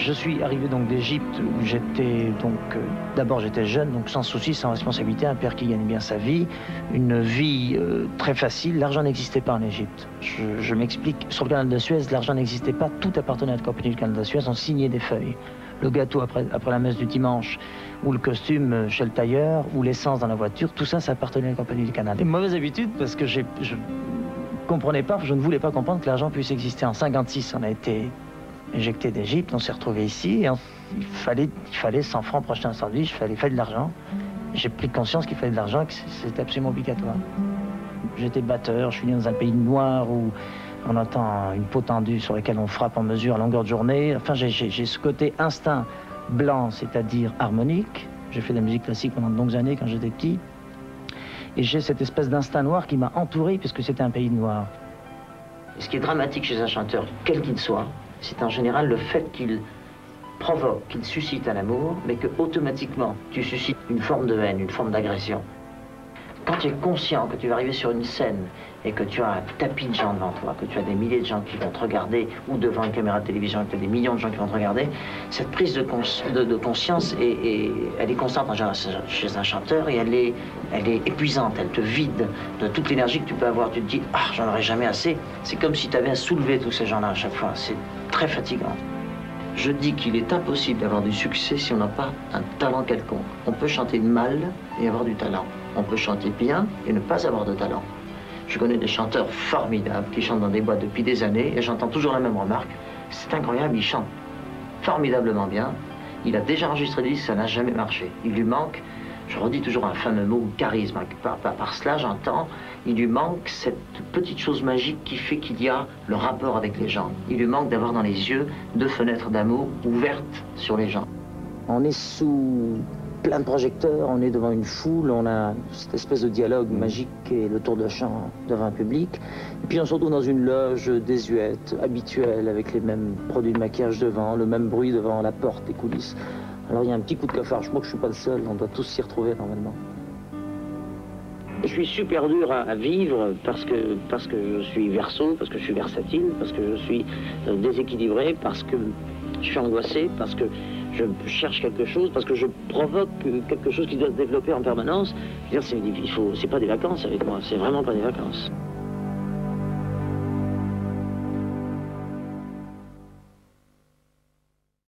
Je suis arrivé donc d'Égypte où j'étais donc d'abord j'étais jeune, donc sans souci, sans responsabilité, un père qui gagnait bien sa vie, une vie très facile. L'argent n'existait pas en Égypte. Je m'explique. Sur le canal de Suez, l'argent n'existait pas. Tout appartenait à la compagnie du canal de Suez. On signait des feuilles. Le gâteau après la messe du dimanche, ou le costume chez le tailleur, ou l'essence dans la voiture, tout ça, ça appartenait à la compagnie du canal. Une mauvaise habitude parce que je comprenais pas, je ne voulais pas comprendre que l'argent puisse exister. En 56, on a été éjecté d'Égypte, on s'est retrouvé ici, et il fallait 100 francs pour acheter un sandwich, il fallait de l'argent. J'ai pris conscience qu'il fallait de l'argent, que c'était absolument obligatoire. J'étais batteur, je suis né dans un pays noir où on entend une peau tendue sur laquelle on frappe en mesure à longueur de journée. Enfin, j'ai ce côté instinct blanc, c'est-à-dire harmonique. J'ai fait de la musique classique pendant de longues années quand j'étais petit. Et j'ai cette espèce d'instinct noir qui m'a entouré puisque c'était un pays noir. Ce qui est dramatique chez un chanteur, quel qu'il soit, c'est en général le fait qu'il provoque, qu'il suscite un amour, mais que automatiquement tu suscites une forme de haine, une forme d'agression. Quand tu es conscient que tu vas arriver sur une scène et que tu as un tapis de gens devant toi, que tu as des milliers de gens qui vont te regarder, ou devant une caméra de télévision, que tu as des millions de gens qui vont te regarder, cette prise de conscience, elle est constante en général chez un chanteur et elle est épuisante, elle te vide de toute l'énergie que tu peux avoir. Tu te dis, ah, j'en aurai jamais assez. C'est comme si tu avais à soulever tous ces gens-là à chaque fois. C'est très fatigant. Je dis qu'il est impossible d'avoir du succès si on n'a pas un talent quelconque. On peut chanter mal et avoir du talent. On peut chanter bien et ne pas avoir de talent. Je connais des chanteurs formidables qui chantent dans des boîtes depuis des années et j'entends toujours la même remarque. C'est incroyable, il chante formidablement bien. Il a déjà enregistré des disques, ça n'a jamais marché. Il lui manque, je redis toujours un fameux mot, charisme. Par cela, j'entends, il lui manque cette petite chose magique qui fait qu'il y a le rapport avec les gens. Il lui manque d'avoir dans les yeux 2 fenêtres d'amour ouvertes sur les gens. On est sous plein de projecteurs, on est devant une foule, on a cette espèce de dialogue magique et le tour de chant devant un public. Et puis on se retrouve dans une loge désuète, habituelle, avec les mêmes produits de maquillage devant, le même bruit devant la porte des coulisses. Alors il y a un petit coup de cafard, je crois que je ne suis pas le seul, on doit tous s'y retrouver normalement. Je suis super dur à vivre parce que je suis verso, parce que je suis versatile, parce que je suis déséquilibré, parce que je suis angoissé, parce que je cherche quelque chose, parce que je provoque quelque chose qui doit se développer en permanence. Je veux dire, c'est pas des vacances avec moi, c'est vraiment pas des vacances.